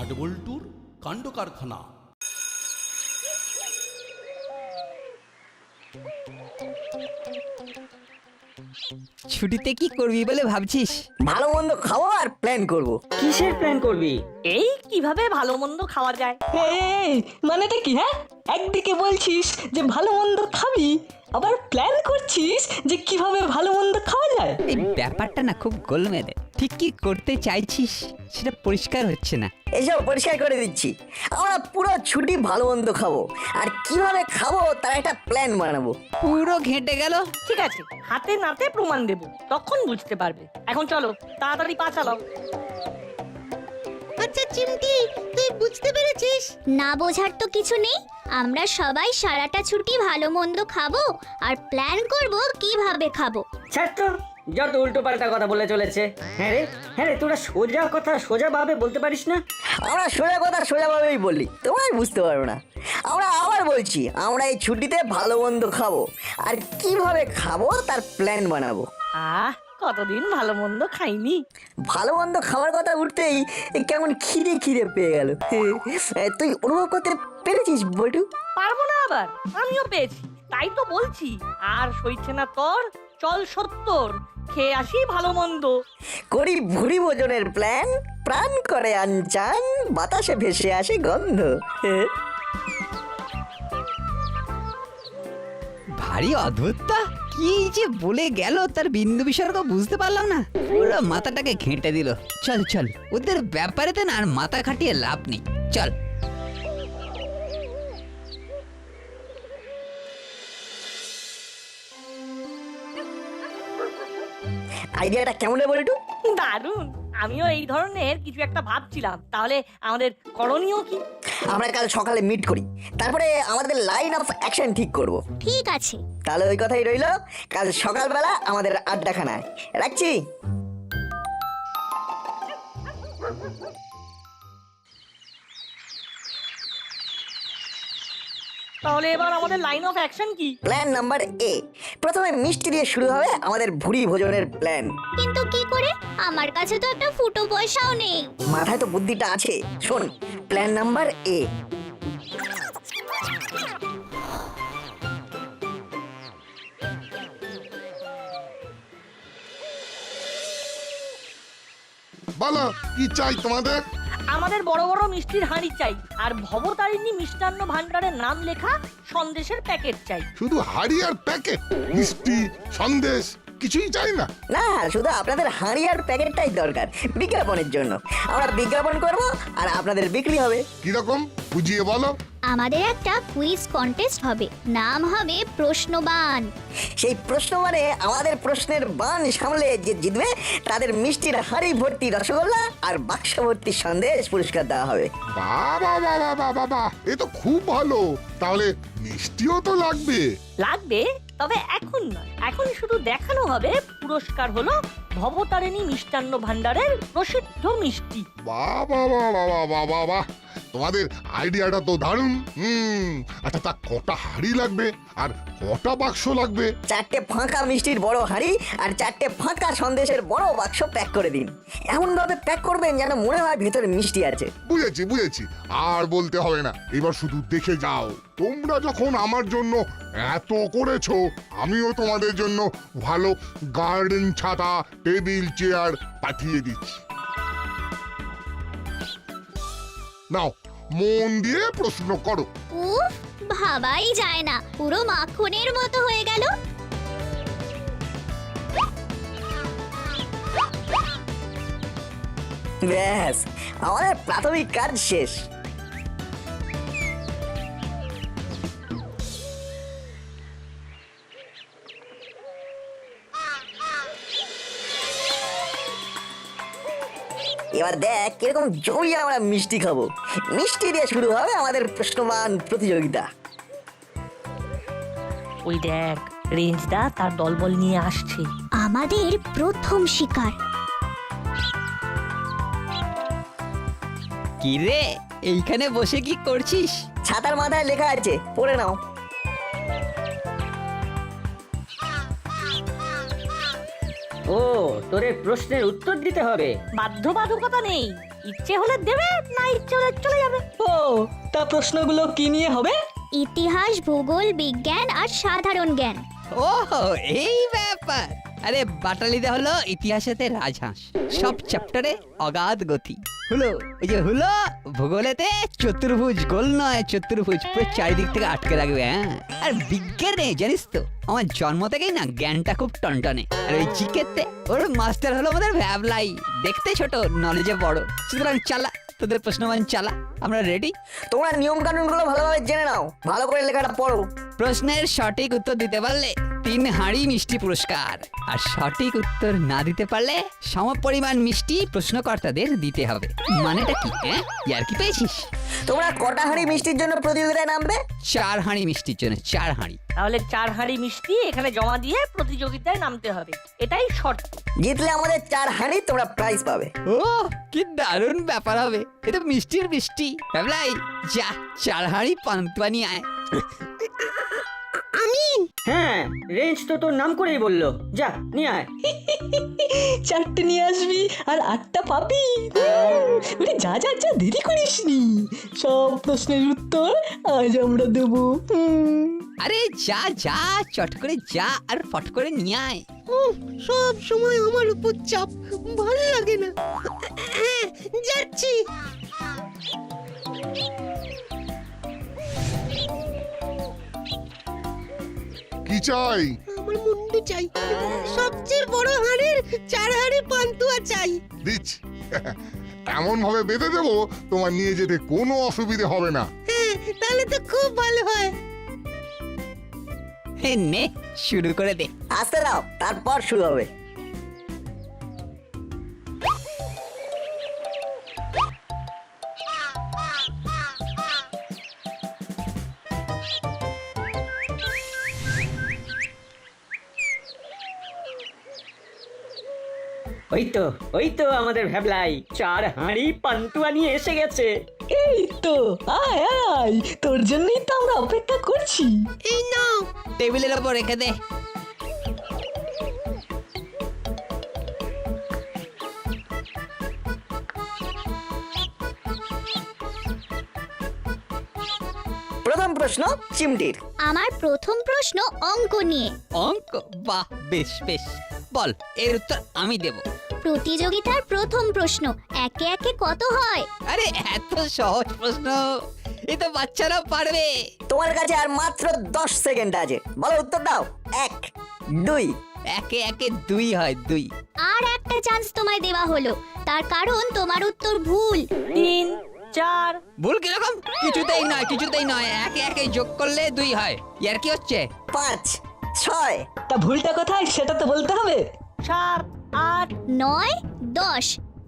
নাটবল্টুর কাণ্ড কারখানা। ছুটিতে কি করবি বলে ভাবছিস? ভালো মন্দ খাবো আর প্ল্যান করব। কিসের প্ল্যান করবি? এই কিভাবে ভালো মন্দ খাওয়া যায়। এই মানেটা কি? হ্যাঁ, একদিকে বলছিস যে ভালো মন্দ খাবি, আবার প্ল্যান করছিস যে কিভাবে ভালো মন্দ খাওয়া যায়। এই ব্যাপারটা না খুব গোলমেলে। ঠিক কি করতে চাইছিস সেটা পরিষ্কার হচ্ছে না। এসব পরিষ্কার করে দিচ্ছি। আমরা পুরো ছুটি ভালো মন্দ খাবো আর কিভাবে খাবো তার একটা প্ল্যান বানাবো। পুরো ঘেঁটে গেল। ঠিক আছে, হাতে নাতে প্রমাণ দেব, তখন বুঝতে পারবে। এখন চলো তাড়াতাড়ি পা চালাও। আচ্ছা চিমটি, তুই বুঝতে পেরেছিস? না বোঝার তো কিছু নেই। আমরা সবাই সারাটা ছুটি ভালো মন্দ খাবো আর প্ল্যান করব কিভাবে খাবো। ছাত্র যত উল্টো পাল্টা কথা বলে চলেছে। হ্যাঁ রে, তোরা সোজা কথা সোজা ভাবে বলতে পারিস না? আমরা সোজা কথা সোজাভাবেই বললি, তোমরাই বুঝতে পারো না। আমরা আবার বলছি, আমরা এই ছুটিতে ভালো মন্দ খাবো আর কিভাবে খাবো তার প্ল্যান বানাবো। কতদিন ভালো মন্দ খাইনি। ভালো মন্দ খাওয়ার কথা উঠতেই কেমন খিদে খিদে পেয়ে গেল। তুই অনুভব করতে পেরেছিস বটু? পারবো না আবার, আমিও পেয়েছি, তাই তো বলছি। আর সইছে না তোর, চল 70 খেয়ে আসি ভালো মন্দ। করি ভুরি ভোজনের প্ল্যান, প্রাণ করে আনচান, বাতাসে ভেসে আসে গন্ধ। ভারী অদ্ভুতটা, কি যে বলে গেল তার বিন্দু বিসর্গ বুঝতে পারলাম না। পুরো মাথাটাকে ঘেঁটে দিল। চল চল, ওদের ব্যাপারেতে না আর মাথা খাটিয়ে লাভ নেই। চল। আইডিয়াটা কেমন বলটু? দারুণ, আমিও এই ধরনের কিছু একটা ভাবছিলাম। তাহলে আমাদের করণীয় কি? আমরা কাল সকালে মিট করি, তারপরে আমাদের লাইন অফ অ্যাকশন ঠিক করব। ঠিক আছে। তাহলে ওই কথাই রইলো, কাল সকালবেলা আমাদের আড্ডাখানায়। রাখছি। তাহলে এবার আমাদের লাইন অফ অ্যাকশন কি? প্ল্যান নাম্বার এ, প্রথমে মিষ্টি দিয়ে শুরু হবে আমাদের ভুরি ভোজনের প্ল্যান। কিন্তু কি করে? আমার কাছে তো একটা ফুটো পয়সাও নেই। মাথায় তো বুদ্ধিটা আছে, শোন। প্ল্যান নাম্বার এ, বলো কি চাই তোমাদের? আমাদের বড় বড় মিষ্টির হাঁড়ি চাই, আর ভবতারিণী মিষ্টান্ন ভান্ডারের নাম লেখা সন্দেশের প্যাকেট চাই। শুধু হাড়ি আর প্যাকেট? মিষ্টি সন্দেশ কিছুই চাই না? না, শুধু আপনাদের হাঁড়ি আর প্যাকেটটাই দরকার বিজ্ঞাপনের জন্য। আমরা বিজ্ঞাপন করব আর আপনাদের বিক্রি হবে। কিরকম বুঝিয়ে বলো। আমাদের একটা কুইজ কন্টেস্ট হবে, নাম হবে প্রশ্নবান। সেই প্রশ্ন মানে আমাদের প্রশ্নের বান সামলে যে জিতবে তাদের মিষ্টির হাঁড়ি ভর্তি রসগোল্লা আর বাক্স ভর্তি সন্দেশ পুরস্কার দেওয়া হবে। বাবা বাবা বাবা বাবা, এ তো খুব ভালো। তাহলে মিষ্টিও তো লাগবে। লাগবে, তবে এখন নয়। এখন শুধু দেখানো হবে পুরস্কার হলো ভবতারিণী মিষ্টান্ন ভান্ডারের প্রসিদ্ধ মিষ্টি। বাবা বাবা বাবা বাবা, তোমাদের আইডিয়াটা তো দারুণ। আচ্ছা, তা কটা হাড়ি লাগবে আর কটা বাক্স লাগবে? 4টে ফাঁকা মিষ্টির বড় হাঁড়ি আর 4টে ফাঁকা সন্দেশের বড় বাক্স প্যাক করে দিন। এমন ভাবে প্যাক করবেন যেন মনে হয় ভেতরে মিষ্টি আছে। বুঝেছি বুঝেছি, আর বলতে হবে না। এবার শুধু দেখে যাও। তোমরা যখন আমার জন্য এত করেছো, আমিও তোমাদের জন্য ভালো গার্ডেন ছাতা, টেবিল চেয়ার পাঠিয়ে দিচ্ছি। নাও, মন দিয়ে প্রশ্ন করো। উফ, ভাবাই যায় না, পুরো মাখনের মতো হয়ে গেল। ব্যাস, আমাদের প্রাথমিক কাজ শেষ। এবার দেখ কিরকম জমিয়ে আমরা মিষ্টি খাবো। মিষ্টি দিয়ে শুরু হবে আমাদের প্রশ্নমান প্রতিযোগিতা। ওই দেখ, রেঞ্জদা তার দলবল নিয়ে আসছে। আমাদের প্রথম শিকার। কি রে, এইখানে বসে কি করছিস? ছাতার মাথায় লেখা আছে, পড়ে নাও। ও, তোরে প্রশ্নের উত্তর দিতে হবে? বাধ্যবাধকতা নেই, ইচ্ছে হলে দেবে, না ইচ্ছে হলে চলে যাবে। ও তা প্রশ্নগুলো কি নিয়ে হবে? ইতিহাস, ভূগোল, বিজ্ঞান আর সাধারণ জ্ঞান। ও এই ব্যাপার। আরে বাটালিতে হলো ইতিহাসেতে রাজহাঁস, সব চ্যাপ্টারে অগাধ গতি। হলো ওই যে হলো ভূগোলেতে চতুর্ভুজ, গোল নয় চতুর্ভুজ, পুরো চারিদিক থেকে আটকে রাখবে। হ্যাঁ, আর বিজ্ঞানে জানিস তো আমার জন্ম থেকেই না জ্ঞানটা খুব টনটনে। আর ওই জিকেতে ওর মাস্টার হলো আমাদের ভ্যাবলাই, দেখতে ছোট নলেজে বড়। সুতরাং চালা তোদের প্রশ্নমান চালা, আমরা রেডি। তোমরা নিয়ম কানুন গুলো ভালোভাবে জেনে নাও, ভালো করে লেখাটা পড়ো। প্রশ্নের সঠিক উত্তর দিতে পারলে 3 হাঁড়ি মিষ্টি পুরস্কার, আর সঠিক উত্তর না দিতে পারলে সমপরিমাণ মিষ্টি প্রশ্নকর্তাদের দিতে হবে। মানেটা কি? হ্যাঁ, ইয়ার কি পেয়েছিস? তোমরা কটা হাঁড়ি মিষ্টির জন্য প্রতিযোগিতায় নামবে? 4 হাঁড়ি মিষ্টির জন্য 4 হাঁড়ি। তাহলে 4 হাঁড়ি মিষ্টি এখানে জমা দিয়ে প্রতিযোগিতায় নামতে হবে, এটাই শর্ত। জিতলে আমাদের 4 হাঁড়ি তোমরা প্রাইজ পাবে। ও কি দারুণ ব্যাপার হবে, এটা মিষ্টির মিষ্টি। ভাবলাই যা 4 হাঁড়ি পান্তুয়া নিয়ে আয়। হ্যাঁ, রেঞ্জ তো তোর নাম করেই বললো, যা নিয়ে আয়। 4টে নিয়ে আসবি আর 8টা পাবি। ওরে যা যা যা, দেরি করিসনি, সব প্রশ্নের উত্তর আজ আমরা দেবো। আরে যা যা, চট করে যা আর ফট করে নিয়ে আয়। সব সময় আমার উপর চাপ, ভালো লাগে না। হ্যাঁ, যাচ্ছি। কি চাই? আমার মুন্ডু চাই, সবচেয়ে বড় হাড়ের 4 হাড়ি পান্তুয়া চাই। দিচ্ছি। এমন ভাবে বেঁধে দেবো তোমার নিয়ে যেতে কোনো অসুবিধে হবে না। হ্যাঁ, তাহলে তো খুব ভালো হয়। হে নে, শুরু করে দে। আসতে দাও, তারপর শুরু হবে। ওই তো আমাদের ভ্যাবলাই 4 হাঁড়ি পান্তুয়া নিয়ে এসে গেছে। এই তো, আয় আয়, তোর জন্যই তো আমরা অপেক্ষা করছি। এই নাও। টেবিলের ওপর রেখে দে। প্রথম প্রশ্ন চিমটির। আমার প্রথম প্রশ্ন অঙ্ক নিয়ে। অঙ্ক? বাহ, বেশ বেশ, বল এর উত্তর আমি দেব। প্রতিযোগিতার প্রথম প্রশ্ন, একে একে কত হয়? আরে এত সহজ প্রশ্ন, এ তো বাচ্চারা পারবে। তোমার কাছে আর মাত্র 10 সেকেন্ড আছে, বলো উত্তর দাও। 1, 2। একে একে 2 হয়, 2। আর একটা চান্স তোমায় দেওয়া হলো, তার কারণ তোমার উত্তর ভুল। 3, 4। ভুল কিরকম? কিছুতেই নয়, কিছুতেই নয়, একে একে যোগ করলে 2 হয়। ইয়ার কি হচ্ছে? 5, 6। তা ভুলটা কোথায় সেটা তো বলতে হবে। 7, 8। 9, 10।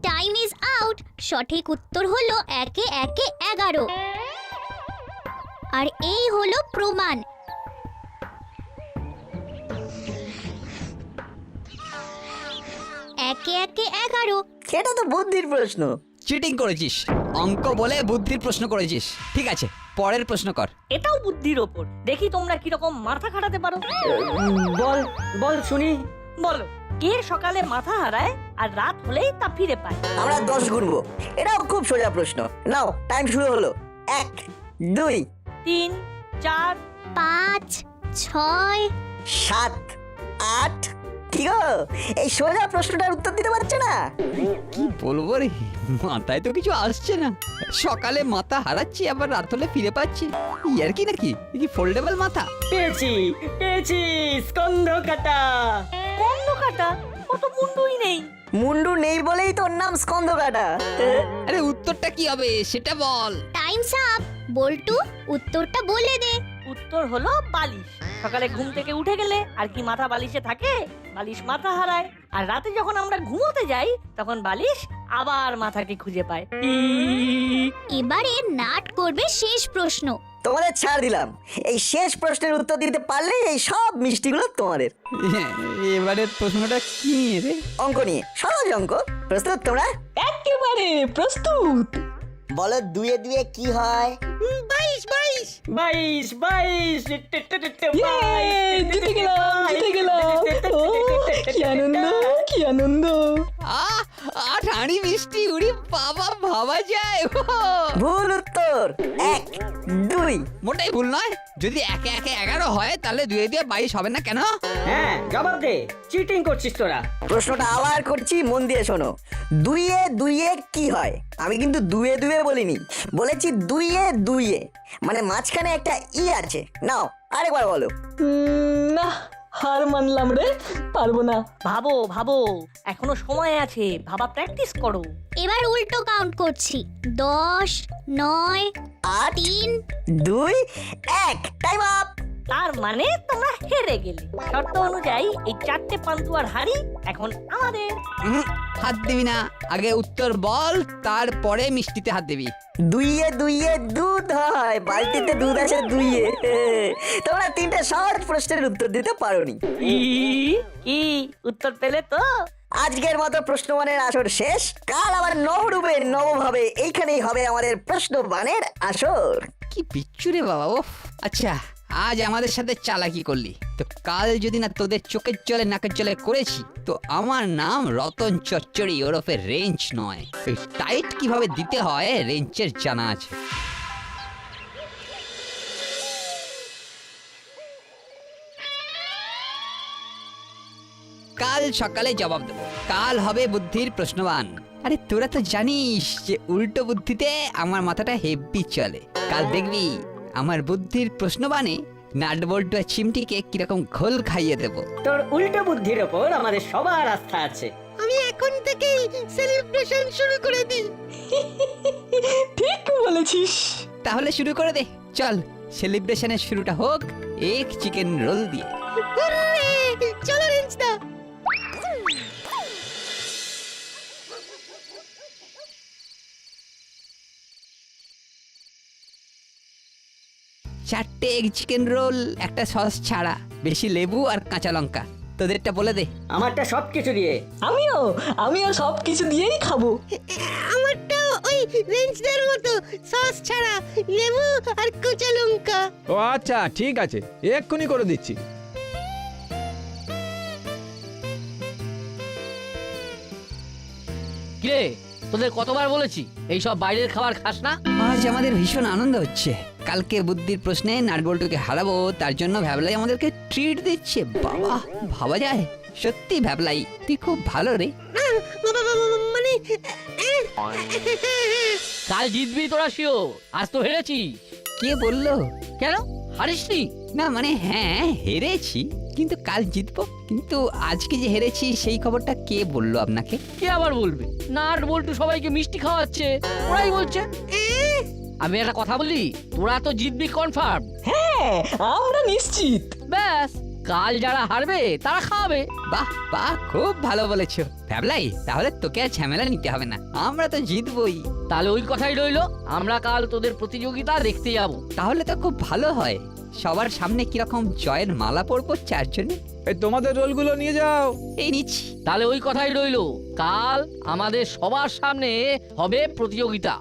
Time is out. সঠিক উত্তর হলো একে একে 11। আর এই হলো প্রমাণ। একে একে 11। এটা তো বুদ্ধির প্রশ্ন। চিটিং করেছিস, অঙ্ক বলে বুদ্ধির প্রশ্ন করেছিস। ঠিক আছে, পরের প্রশ্ন কর। এটাও বুদ্ধির ওপর, দেখি তোমরা কিরকম মাথা খাটাতে পারো। বল বল শুনি। বলো, কে সকালে মাথা হারায় আর রাত হলেই তা ফিরে পায়? আমরা 10 গুনবো, এটাও খুব সোজা প্রশ্ন। নাও, টাইম শুরু হলো। 1, 2, 3, 4। 5, 6। 7, 8। কি গো, এই সোজা প্রশ্নটার উত্তর দিতে পারছো না? কি বলবো রে, মাথায় তো কিছু আসছে না। সকালে মাথা হারাচ্ছি, আবার রাত হলে ফিরে পাচ্ছি। ইয়ার কি নাকি? এ কি ফোল্ডেবল মাথা? পেয়েছি পেয়েছি, স্কন্ধ কাটা। কন্দ কাটা? কত মুন্ডুই নেই। মুন্ডু নেই বলেই তোর নাম স্কন্ধকাটা। আরে উত্তরটা কি হবে সেটা বল। Times up. বল্টু, উত্তরটা বলে দে। উত্তর হলো বালিশ। সকালে ঘুম থেকে উঠে গেলে আর কি মাথা বালিশে থাকে? বালিশ মাথা হারায়। আর রাতে যখন আমরা ঘুমোতে যাই তখন বালিশ আবার মাথাকে খুঁজে পায়। এবারে নাট করবে শেষ প্রশ্ন। তোমাদের ছাড় দিলাম, এই শেষ প্রশ্নের উত্তর দিতে পারলে এই সব মিষ্টিগুলো তোমাদের। এবারে প্রশ্নটা কি নিয়ে রে? অঙ্ক নিয়ে, সহজ অঙ্ক। প্রস্তুত তোমরা? একেবারে প্রস্তুত। বলো 2 এ 2 কি হয়? 22, 22। 22 22। জিতে গেলাম, জিতে গেলাম। ও, কি আনন্দ, কি আনন্দ। আর চার হাঁড়ি মিষ্টি, উড়ি বাবা, ভাবা যায়? ভুল উত্তর 1 2। মোটেই ভুল নয়। যদি একে একে 11 হয় তাহলে 2 দিয়ে 22 হবে না কেন? হ্যাঁ জবাব দে, চিটিং করছিস তোরা। প্রশ্নটা আবার করছি, মন দিয়ে শোনো। 2 এ কি হয়? আমি কিন্তু 2 বলিনি, বলেছি 2 মানে মাঝখানে একটা ই আছে। নাও আরেকবার বলো। না, হার মানলাম রে, পারবো না। ভাবো ভাবো, এখনো সময় আছে, ভাবা প্র্যাকটিস করো। এবার উল্টো কাউন্ট করছি। 10 9 8 3 2 1, টাইম আপ। তার মানে তোমরা হেরে গেলে। শর্ত অনুযায়ী এই 4টে পান্তুয়ার হাড়ি এখন আমাদের। হাত দিবি না, আগে উত্তর বল, তারপরে মিষ্টিতে হাত দিবি। 2 এ দুধ হয়, বালতিতে দুধ আছে 2 এ। তোমরা 3টে শর্ট প্রশ্নের উত্তর দিতে পারোনি। কি উত্তর পেলে তো? আজকের মতো প্রশ্নবানের আসর শেষ। কাল আবার নবরূপে নবভাবে এইখানেই হবে আমাদের প্রশ্নবানের আসর। কি বিচ্ছু রে বাবা! ওফ। আচ্ছা, আজ আমাদের সাথে চালাকি করলি, তো কাল যদি না তোদের চোখের জলে নাকের জলে করেছি, তো আমার নাম রতন চচ্চড়ি ওরফে রেঞ্জ নয়। এই টাইট কিভাবে দিতে হয় রেঞ্চের জানা আছে। কাল সকালে জবাব দেবো। কাল হবে বুদ্ধির প্রশ্নবান। আরে তোরা তো জানিস যে উল্টো বুদ্ধিতে আমার মাথাটা হেভি চলে। কাল দেখবি আমার বুদ্ধির প্রশ্নবানে নাটবল্টু আর চিমটিকে কিরকম ঘোল খাইয়ে দেব। তোর উল্টো বুদ্ধির ওপর আমাদের সবার আস্থা আছে। আমি এখন থেকেই সেলিব্রেশন শুরু করে দিই। ঠিক বলেছিস। তাহলে শুরু করে দে, চল। সেলিব্রেশনের শুরুটা হোক এক চিকেন রোল দিয়ে। হুররে! চলো রেঞ্জদা। চারটে এগ চিকেন রোল, একটা সস ছাড়া, বেশি লেবু আর কাঁচা লঙ্কা। তোদেরটা বলে দে। আমারটা সবকিছু দিয়ে। আমিও সব কিছু দিয়েই খাবো। আমারটাও ওই রেঞ্জদার মতো, সস ছাড়া, লেবু আর কাঁচা লঙ্কা। ও আচ্ছা, ঠিক আছে, এক্ষুনি করে দিচ্ছি। কিরে, তোদের কতবার বলেছি এইসব বাইরের খাবার খাস না? আজ আমাদের ভীষণ আনন্দ হচ্ছে। কালকে বুদ্ধির প্রশ্নে নাটবল্টুকে হারাবো, তার জন্য ভ্যাবলাই আমাদেরকে ট্রিট দিচ্ছে। বাবা, ভাবা যায়? সত্যি ভ্যাবলাই, তুই খুব ভালো রে। মানে কাল জিতবি তোরা শিওর। আজ তো হেরেছিস। কে বললো? কেন হারিসনি? না মানে হ্যাঁ, হেরেছি, কিন্তু কাল জিতবো। কিন্তু আজকে যে হেরেছি সেই খবরটা কে বললো আপনাকে? কে আবার বলবে? নাট বল্টু সবাইকে মিষ্টি খাওয়াচ্ছে, ওরাই বলছে। আমি একটা কথা বলি, তোরা তো জিতবি কনফার্ম। হ্যাঁ, আমরা নিশ্চিত। ব্যাস, কাল যারা হারবে তারা খাওয়াবে। বাহ বাহ, খুব ভালো বলেছো ভ্যাবলাই। তাহলে তোকে আর ঝামেলা নিতে হবে না, আমরা তো জিতবই। তাহলে ওই কথাই রইলো, আমরা কাল তোদের প্রতিযোগিতা দেখতে যাব। তাহলে তো খুব ভালো হয়। সবার সামনে কিরকম জয়ের মালা পরবো চারজনে। এই তোমাদের রোলগুলো নিয়ে যাও। এই নিচ্ছি। তাহলে ওই কথাই রইলো, কাল আমাদের সবার সামনে হবে প্রতিযোগিতা।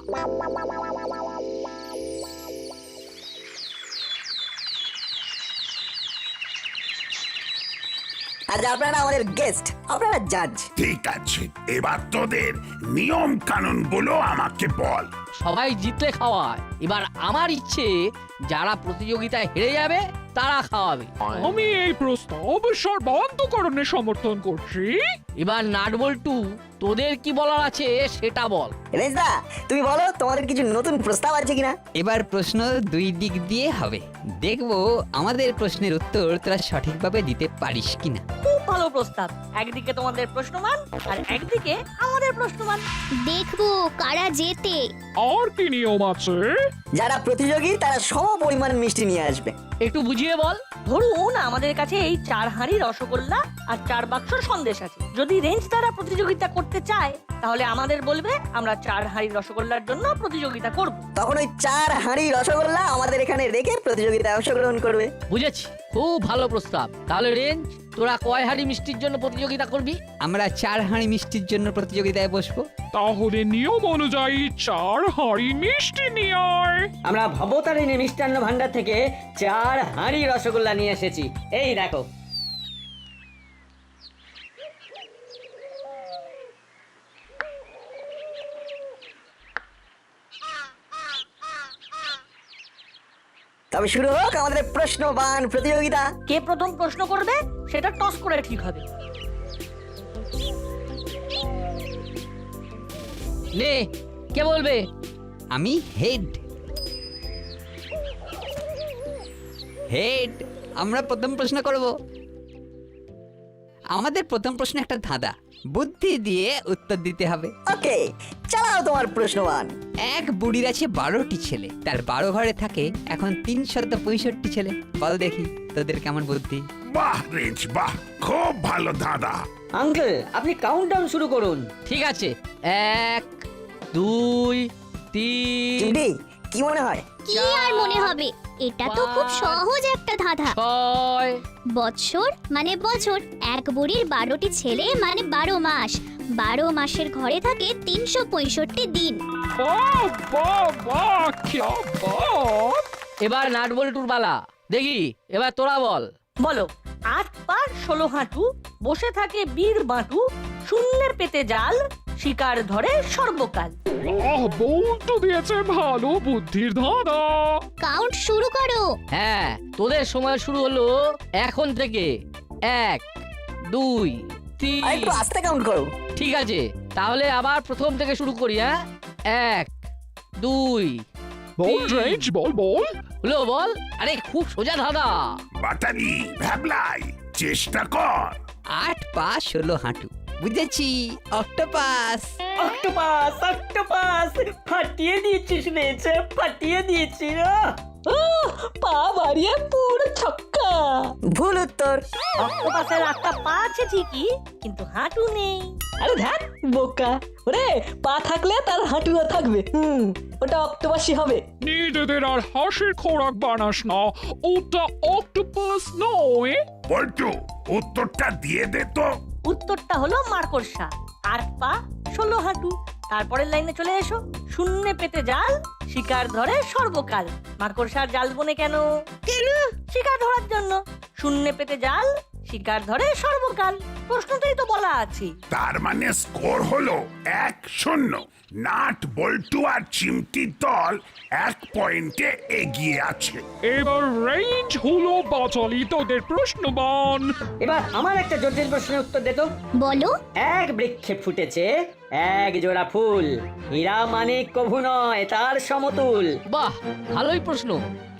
আজ আপনারা আমাদের গেস্ট, আপনারা জাজ। ঠিক আছে, এবার তোদের নিয়ম কানুন গুলো আমাকে বল। সবাই জিতলে খাওয়ায়। এবার আমার ইচ্ছে, যারা প্রতিযোগিতায় হেরে যাবে তারা খাওয়াবে। আমি এই প্রস্তাব সর্বান্তকরণে সমর্থন করছি। এবার নাটবল্টু, তোদের কি বলার আছে সেটা বল। রেঞ্জদা, তুমি বলো তোমাদের কিছু নতুন প্রস্তাব আছে কিনা। এবার প্রশ্ন দুই দিক দিয়ে হবে, দেখবো আমাদের প্রশ্নের উত্তর তোরা সঠিকভাবে দিতে পারিস কিনা। খুব ভালো প্রস্তাব। একদিকে তোমাদের প্রশ্নমান আর একদিকে আমাদের প্রশ্নমান। দেখবো কারা জেতে। আর কি নিয়ম আছে? যারা প্রতিযোগী তারা সম পরিমাণ মিষ্টি নিয়ে আসবে। একটু বুঝিয়ে বল। ধরুন আমাদের কাছে এই 4 হাঁড়ি রসগোল্লা আর 4 বাক্স সন্দেশ আছে। যদি রেঞ্জ দ্বারা প্রতিযোগিতা করতে চায় তাহলে আমাদের বলবে, আমরা 4 হাঁড়ি রসগোল্লার জন্য প্রতিযোগিতা করব। তখন ওই 4 হাঁড়ি রসগোল্লা আমাদের এখানে রেখে প্রতিযোগিতায় অংশগ্রহণ করবে। বুঝেছি, খুব ভালো প্রস্তাব। তাহলে রেঞ্জ, তোরা কয় হাঁড়ি মিষ্টির জন্য প্রতিযোগিতা করবি? আমরা 4 হাঁড়ি মিষ্টির জন্য প্রতিযোগিতায় বসবো। তাহলে নিয়ম অনুযায়ী 4 হাঁড়ি মিষ্টি নিয়ে আয়। আমরা ভবতারিণী মিষ্টান্ন ভান্ডার থেকে 4 হাঁড়ি রসগোল্লা নিয়ে এসেছি। এই দেখো। তবে শুরু হোক আমাদের প্রশ্নবান প্রতিযোগিতা। কে প্রথম প্রশ্ন করবে সেটা টস করে ঠিক হবে। নে কে বলবে? আমি হেড। হেড, আমরা প্রথম প্রশ্ন করব। আমাদের প্রথম প্রশ্ন একটা ধাঁধা, বুদ্ধি দিয়ে উত্তর দিতে হবে। ওকে, চালাও তোমার প্রশ্নবান। এক বুড়ির আছে 12টি ছেলে, তার 12 ঘরে থাকে এখন 365 ছেলে। বল দেখি তোদের কেমন বুদ্ধি। বাহ রেঞ্জ, বাহ, খুব ভালো দাদা। আঙ্কেল আপনি কাউন্টডাউন শুরু করুন। ঠিক আছে, 1 2 3 চিমটি, কি মনে হয়? কি আর মনে হবে, এটা তো খুব সহজ একটা ধাঁধা। 6 বৎসর মানে বছর, এক বুড়ির 12টি ছেলে মানে 12 মাস, 12 মাসের ঘরে থাকে 365 দিন। বাহ বাহ বাহ, क्या बात। এবার নাট বল্টুর পালা, দেখি এবার তোরা বল। বলো, 8 পা 16 হাঁটু, বসে থাকে বীর বাঁটু, শূন্যে পেতে জাল, শিকার ধরে সর্বকাল। বাহ, বল্টু দিয়েছে ভালো বুদ্ধির ধাঁধা। কাউন্ট শুরু করো। হ্যাঁ, তোদের সময় শুরু হলো এখন থেকে। 1 2 আর একটু 3। আস্তে কাউন্ট করো। ঠিক আছে, তাহলে আবার প্রথম থেকে শুরু করি। হ্যাঁ, 1 2 বল রেঞ্জ, বল বল। হলো বল। আরে খুব সোজা ধাঁধা। বাটালি ভ্যাবলাই, চেষ্টা কর। 8 পা 16 হাঁটু, বুঝেছি, অক্টোপাস। অক্টোপাস, অক্টোপাস, ফাটিয়ে দিয়েছিস রেঞ্জ, ফাটিয়ে দিয়েছিস। পা বাড়িয়ে পুরো ছক্কা। ভুল উত্তর। অক্টোপাসের 8টা পা আছে ঠিকই, কিন্তু হাঁটু নেই। আরে ধ্যাত বোকা, ওরে পা থাকলে তার হাঁটুও থাকবে। ওটা অক্টোপাসই হবে। নিজেদের আর হাসির খোরাক বানাস না, ওটা অক্টোপাস নয়। বল্টু, উত্তরটা দিয়ে দে তো। উত্তরটা হলো মাকড়সা। 8 পা 16 হাঁটু। তারপরের লাইনে চলে এসো, শূন্যে পেতে জাল, শিকার ধরে সর্বকাল। মাকড়সার জাল বনে কেন? শিকার ধরার জন্য। শূন্যে পেতে জাল, শিকার ধরে সর্বকাল, প্রশ্নটাই তো বলা আছে। তার মানে স্কোর হলো 1-0। নাট বল্টু আর চিমটির দল 1 পয়েন্টে এগিয়ে আছে। এবার রেঞ্জ হলো বাচালি তোদের প্রশ্নবান। এবার আমার একটা জটিল প্রশ্নের উত্তর দে তো। বলো। এক বৃক্ষে ফুটেছে এক জোড়া ফুল, হীরা মানিক কভু নয় তার সমতুল। বাহ, ভালোই প্রশ্ন।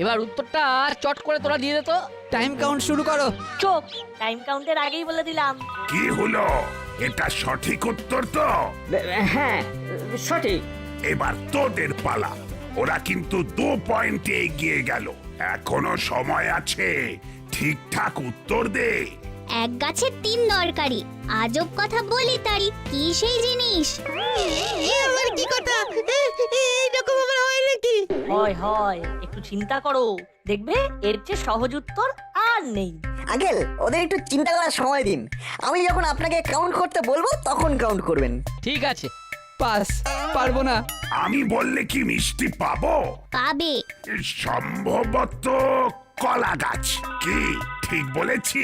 এবার উত্তরটা চট করে তোরা দিয়ে দে তো। টাইম কাউন্ট শুরু করো। চোখ, টাইম কাউন্টের আগেই বলে দিলাম। কি হলো, এটা সঠিক উত্তর তো? হ্যাঁ সঠিক। এবার তোদের পালা। ওরা কিন্তু 2 পয়েন্টে এগিয়ে গেল। এখনো সময় আছে, ঠিকঠাক উত্তর দে। এক গাছে 3 দরকারি, আজব কথা বলি তারি, কি সেই জিনিস? আবার কি কথা? এইরকম আবার হয় নাকি? হয় হয়, একটু চিন্তা করো, দেখবে এর চেয়ে সহজ উত্তর আর নেই। আঙ্কেল, ওদের একটু চিন্তা করার সময় দিন। আমি যখন আপনাকে কাউন্ট করতে বলবো তখন কাউন্ট করবেন। ঠিক আছে। পাস, পারবো না। আমি বললে কি মিষ্টি পাবো? পাবে। সম্ভবত কলা গাছ। কি ঠিক বলেছি?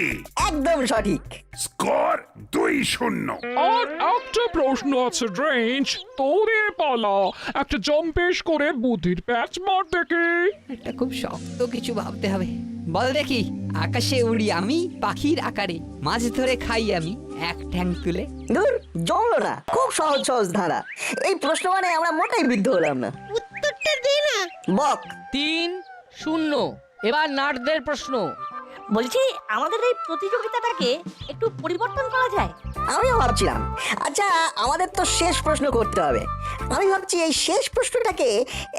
একদম সঠিক। স্কোর 2-0। আর একটা প্রশ্ন আছে রেঞ্জ, তোদের পালা। একটা জম্পেশ করে বুদ্ধির প্যাচ মার দেখি। এটা খুব শক্ত কিছু ভাবতে হবে। বল দেখি, আকাশে উড়ি আমি পাখির আকারে, মাছ ধরে খাই আমি এক ঠ্যাং তুলে। দূর, জমলো না। খুব সহজ সহজ ধারা। এই প্রশ্ন মানে আমরা মোটেই বিদ্ধ হলাম না। উত্তরটা দে না। বক। 3-0। এবার নাটদের প্রশ্ন। বলছি, আমাদের এই প্রতিযোগিতাটাকে একটু পরিবর্তন করা যায়? আমিও ভাবছিলাম। আচ্ছা, আমাদের তো শেষ প্রশ্ন করতে হবে। আমি ভাবছি এই শেষ প্রশ্নটাকে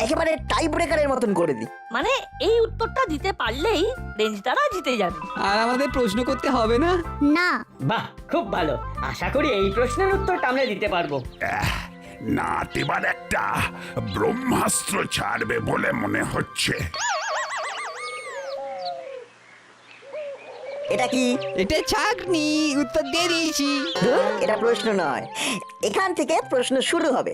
একেবারে টাই ব্রেকারের মতন করে দিই। মানে এই উত্তরটা দিতে পারলেই রেঞ্জ দ্বারা জিতে যাবে। আর আমাদের প্রশ্ন করতে হবে না। না। বাহ, খুব ভালো। আশা করি এই প্রশ্নের উত্তরটা আমরা দিতে পারবো। নাট এবার একটা ব্রহ্মাস্ত্র ছাড়বে বলে মনে হচ্ছে। এটা কি? এটা ছাঁকনি, উত্তর দিয়ে দিয়েছি। ধুর, এটা প্রশ্ন নয়। এখান থেকে প্রশ্ন শুরু হবে।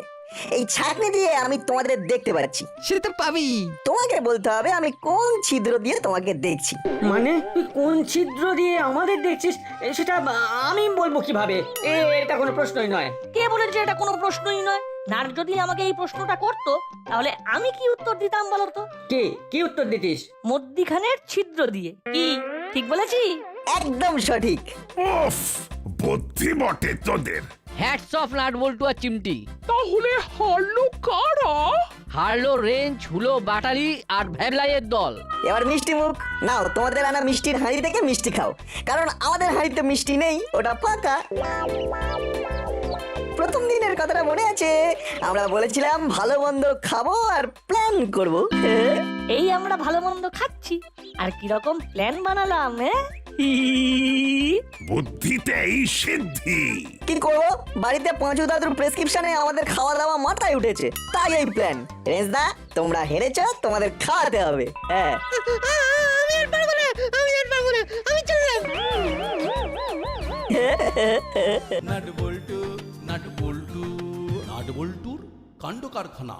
এই ছাঁকনি দিয়ে আমি তোমাদের দেখতে পাচ্ছি। সে তো পাবি। তোমাকে বলতে হবে আমি কোন ছিদ্র দিয়ে তোমাকে দেখছি। মানে তুই কোন ছিদ্র দিয়ে আমাদের দেখছিস সেটা আমি বলবো কিভাবে? এটা কোনো প্রশ্নই নয়। কে বলেছে এটা কোনো প্রশ্নই নয়? নাট যদি আমাকে এই প্রশ্নটা করতো তাহলে আমি কি উত্তর দিতাম বলো তো? কি উত্তর দিতিস? মধ্যিখানের ছিদ্র দিয়ে। কি ঠিক বলেছি? একদম সঠিক। উফ, বুদ্ধি বটে তোদের। হ্যাটস অফ নাট বল্টু আর চিমটি। তাহলে হারলো কারা? হারলো রেঞ্জ, হুলো, বাটালি আর ভ্যাবলাইয়ের দল। এবার মিষ্টি মুখ নাও, তোমাদের আনা মিষ্টির হাঁড়ি থেকে মিষ্টি খাও, কারণ আমাদের হাঁড়িতে মিষ্টি নেই, ওটা ফাঁকা। প্রথম দিনের কথাটা মনে আছে? আমরা বলেছিলাম ভালো মন্দ খাবো আর প্ল্যান করব। এই আমরা ভালো মন্দ খাচ্ছি আর কিরকম প্ল্যান বানালাম, বুদ্ধিতেই সিদ্ধি। কি করবো, বাড়িতে পাঁচু দাদুর প্রেসক্রিপশনে আমাদের খাওয়া দাওয়া মাথায় উঠেছে, তাই এই প্ল্যান। রেঞ্জদা, তোমরা হেরেছো, তোমাদের খাওয়াতে হবে। হ্যাঁ, আমি আর পারবো না, আমি চললাম। নাট বল্টু নাট বল্টু নাট বল্টুর কাণ্ড কারখানা।